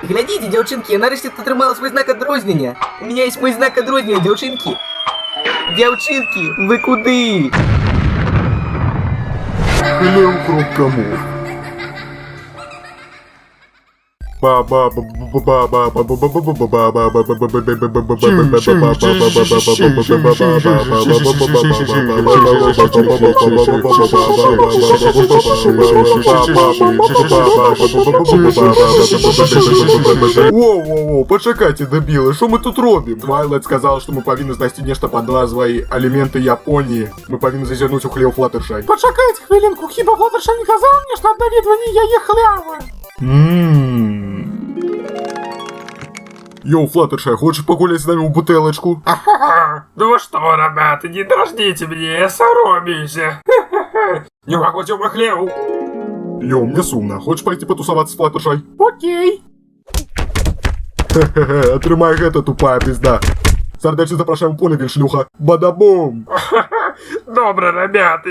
Глядите, дзяўчынкі, я нарэшце атрымала свой знак адрознення. У меня есть мой знак адрознення, дзяўчынкі. Дзяўчынкі, вы куды? Хлеў кроп Воу, почекайте, дебіли, що ми тут робимо? Твайлайт сказала, що ми повинні знайти нечто під назвою «Аліменти Японії». Ми повинні зазирнути у хлів Флаттершай. Почекайте хвилинку, хіба Флаттершай не казав мені, що на відвані я є хлява? Йоу, Флаттершай, хочешь погулять с нами в бутылочку? Ха-ха, ну вы что, ребята, не дождите меня, я соромлюсь. Не могу тебе хлеб. Йоу, мне сумно. Хочешь пойти потусоваться с Флаттершай? Окей. Хе-хе-хе, отрымай гэта, тупая пизда. Сердечно запрашаем в поле, шлюха. Бадабум! Добре, ребята.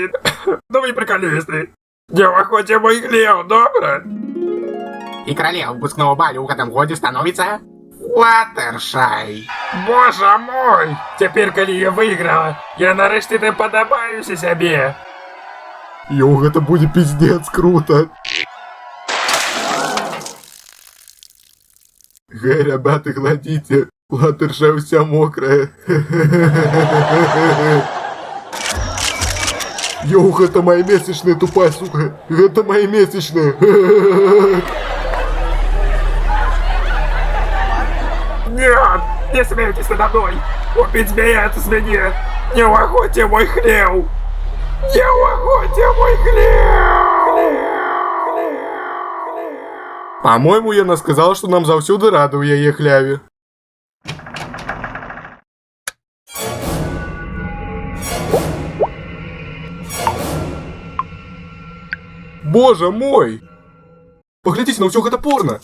Ну вы приколисты. Не охоте мой хлеб, добре? И королева выпускного баля в этом годе становится Флаттершай. Боже мой! Теперь, коли я выиграла, я нарешті не подобаюся себе. Йоу, гэта будет пиздец круто. Гэй, ребята, гладите. Флаттершай вся мокрая. Йоу, гэта мои месячные, тупая сука. Это мои месячные. Нет! Не смейтесь надо мной! Убить меня это с меня! Не охоте мой хлеб! Не охоте мой хлеб! По-моему, яна сказала, что нам заўсёды рады ў яе хляве. Боже мой! Поглядзіце на ўсё гэта порно!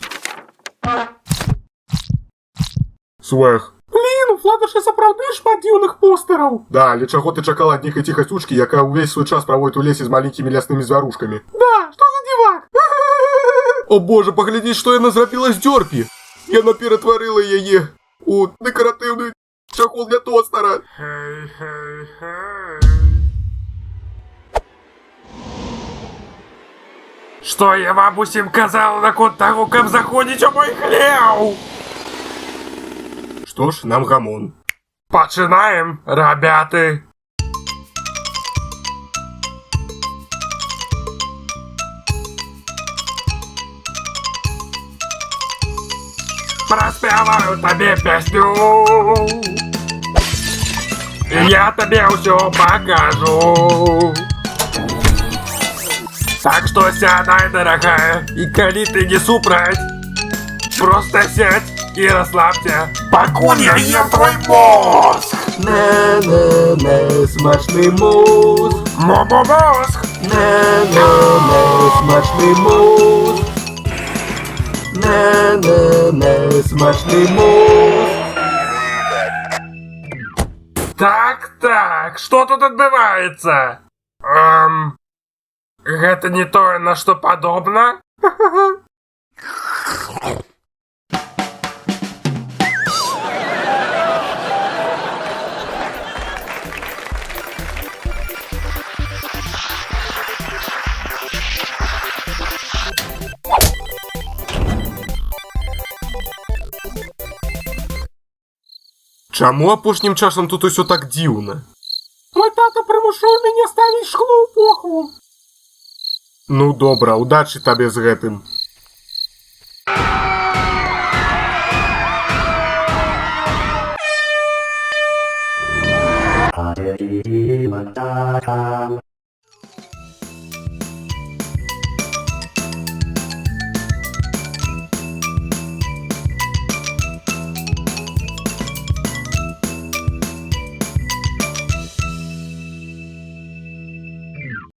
Свэх. Блин, у Флаттершай сапраўды шмат дзіўных постэраў. Да, але чаго ты чакала ад нейкай ціхасючкі, якая ўвесь свой час праводзіць у лесе з маленькімі ляснымі звярушкамі? Да, што за дзівак? О боже, паглядзі, што яна зрабіла з дзёрпі! Яна ператварыла яе у дэкаратыўны чахол для тостера. Что я вам усім казала наконт таго, каб заходзіць у мой хлеў? Што ж, нам гамон. Пачынаем, ребята. Праспяваю табе песню. Я табе ўсё покажу. Так что сядай, дорогая, и коли ты не супрать, просто сядь и расслабься, покуль я ем твой мозг. Не, смачний мозг. Мозг. Не, смачний мозг. Не, смачний мозг. Так, что тут отбывается? Это не то, на что подобно? Чаму апошнім часам тут усё так дзіўна? Мой тата прымушаў мяне ставіць шкло ў похву. Ну добра, удачы табе з гэтым. Ba-da-dee-dee-ba-da-dum.